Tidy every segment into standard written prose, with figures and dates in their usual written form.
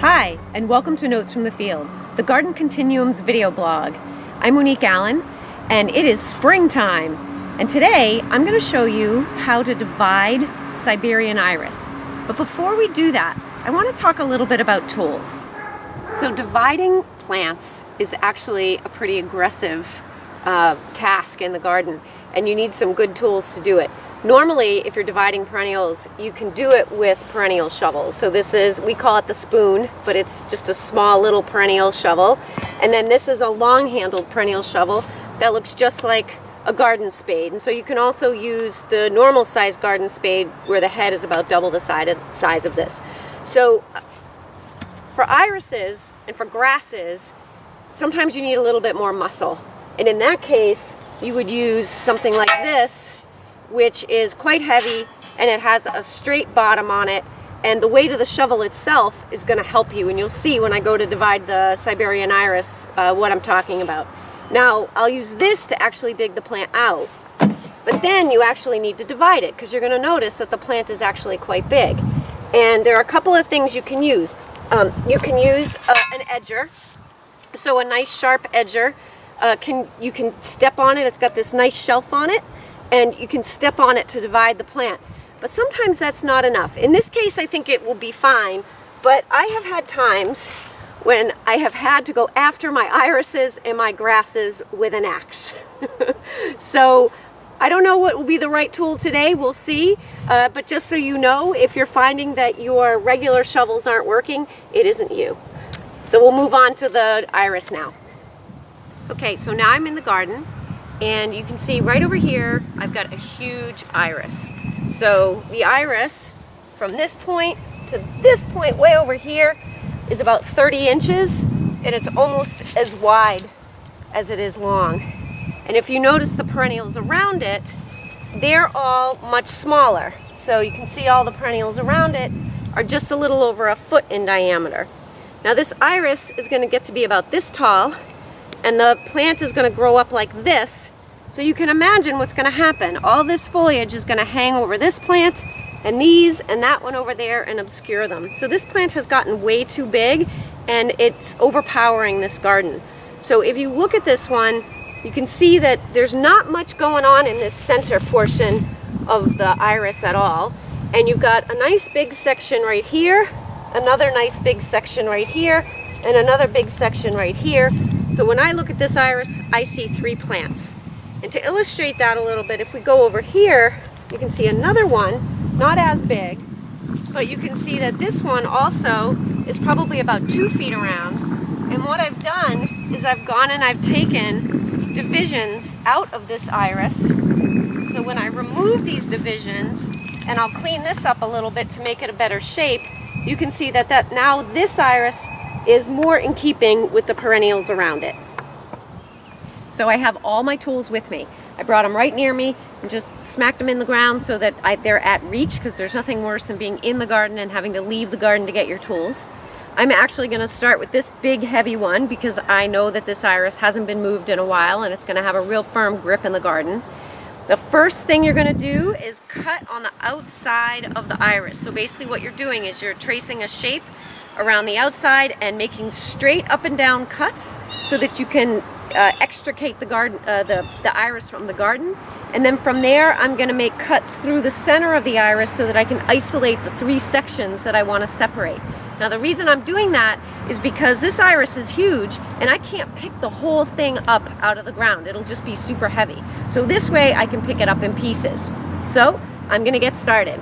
Hi, and welcome to Notes from the Field, the Garden Continuum's video blog. I'm Monique Allen, and it is springtime. And today, I'm going to show you how to divide Siberian Iris. But before we do that, I want to talk a little bit about tools. So dividing plants is actually a pretty aggressive task in the garden, and you need some good tools to do it. Normally, if you're dividing perennials, you can do it with perennial shovels. So this is, we call it the spoon, but it's just a small little perennial shovel. And then this is a long-handled perennial shovel that looks just like a garden spade. And so you can also use the normal size garden spade where the head is about double the size of this. So for irises and for grasses, sometimes you need a little bit more muscle. And in that case, you would use something like this, which is quite heavy, and it has a straight bottom on it, and the weight of the shovel itself is going to help you, and you'll see when I go to divide the Siberian Iris what I'm talking about. Now, I'll use this to actually dig the plant out, but then you actually need to divide it, because you're going to notice that the plant is actually quite big. And there are a couple of things you can use. You can use an edger, so a nice sharp edger. You can step on it, it's got this nice shelf on it, and you can step on it to divide the plant. But sometimes that's not enough. In this case, I think it will be fine, but I have had times when I have had to go after my irises and my grasses with an axe. So I don't know what will be the right tool today, we'll see. But just so you know, if you're finding that your regular shovels aren't working, it isn't you. So we'll move on to the iris now. Okay, so now I'm in the garden, and you can see right over here, I've got a huge iris. So the iris from this point to this point way over here is about 30 inches, and it's almost as wide as it is long. And if you notice the perennials around it, they're all much smaller. So you can see all the perennials around it are just a little over a foot in diameter. Now this iris is going to get to be about this tall, and the plant is going to grow up like this. So you can imagine what's going to happen. All this foliage is going to hang over this plant and these and that one over there and obscure them. So this plant has gotten way too big, and it's overpowering this garden. So if you look at this one, you can see that there's not much going on in this center portion of the iris at all. And you've got a nice big section right here, another nice big section right here, and another big section right here. So when I look at this iris, I see 3 plants. And to illustrate that a little bit, if we go over here, you can see another one, not as big, but you can see that this one also is probably about 2 feet around. And what I've done is I've gone and I've taken divisions out of this iris. So when I remove these divisions, and I'll clean this up a little bit to make it a better shape, you can see that now this iris is more in keeping with the perennials around it. So I have all my tools with me. I brought them right near me and just smacked them in the ground so that they're at reach, because there's nothing worse than being in the garden and having to leave the garden to get your tools. I'm actually going to start with this big heavy one because I know that this iris hasn't been moved in a while, and it's going to have a real firm grip in the garden. The first thing you're going to do is cut on the outside of the iris. So basically what you're doing is you're tracing a shape around the outside and making straight up and down cuts so that you can extricate the iris from the garden. And then from there, I'm going to make cuts through the center of the iris so that I can isolate the 3 sections that I want to separate. Now the reason I'm doing that is because this iris is huge, and I can't pick the whole thing up out of the ground. It'll just be super heavy. So this way I can pick it up in pieces. So I'm going to get started.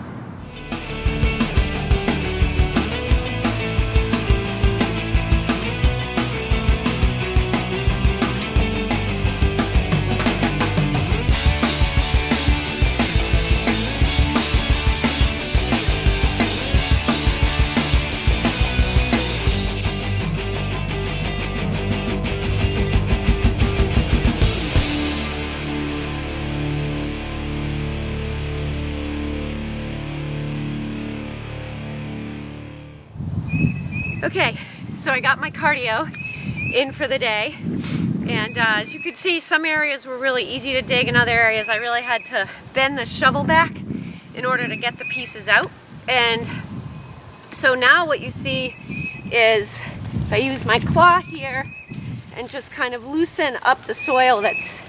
Okay, so I got my cardio in for the day, and as you could see, some areas were really easy to dig, and other areas I really had to bend the shovel back in order to get the pieces out. And so now what you see is if I use my claw here and just kind of loosen up the soil that's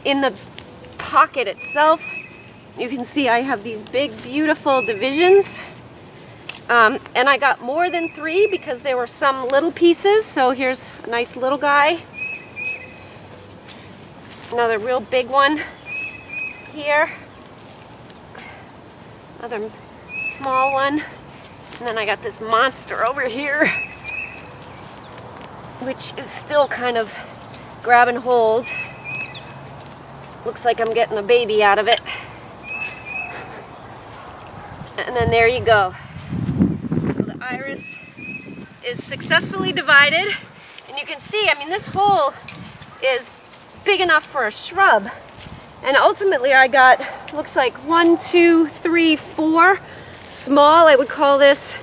in the pocket itself, you can see I have these big, beautiful divisions. And I got more than 3 because there were some little pieces. So here's a nice little guy. Another real big one here. Another small one. And then I got this monster over here, which is still kind of grabbing hold. Looks like I'm getting a baby out of it. And then there you go. So the iris is successfully divided. And you can see, I mean, this hole is big enough for a shrub. And ultimately I got, looks like 1, 2, 3, 4 small. I would call this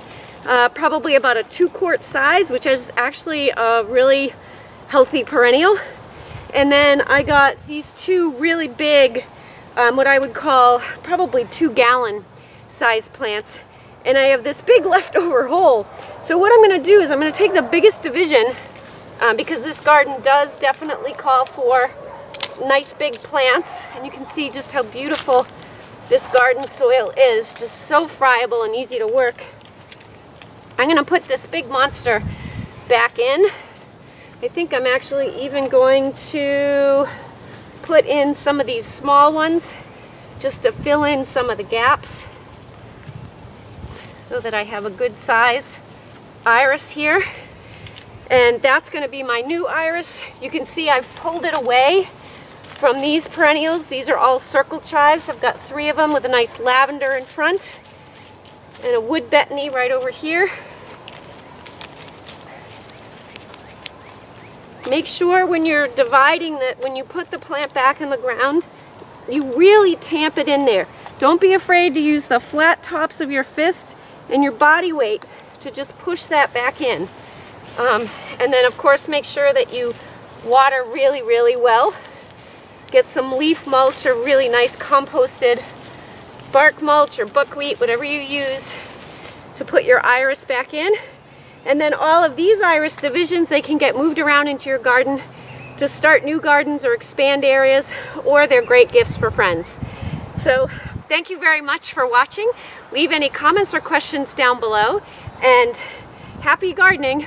probably about a 2-quart size, which is actually a really healthy perennial. And then I got these 2 really big, what I would call probably 2-gallon size plants. And I have this big leftover hole. So what I'm going to do is I'm going to take the biggest division, because this garden does definitely call for nice big plants. And you can see just how beautiful this garden soil is, just so friable and easy to work. I'm going to put this big monster back in. I think I'm actually even going to put in some of these small ones just to fill in some of the gaps so that I have a good size iris here. And that's going to be my new iris. You can see I've pulled it away from these perennials. These are all circle chives. I've got 3 of them with a nice lavender in front and a wood betony right over here. Make sure when you're dividing that when you put the plant back in the ground, you really tamp it in there. Don't be afraid to use the flat tops of your fist and your body weight to just push that back in. And then of course make sure that you water really, really well. Get some leaf mulch or really nice composted bark mulch or buckwheat, whatever you use to put your iris back in. And then all of these iris divisions, they can get moved around into your garden to start new gardens or expand areas, or they're great gifts for friends. So thank you very much for watching. Leave any comments or questions down below, and happy gardening.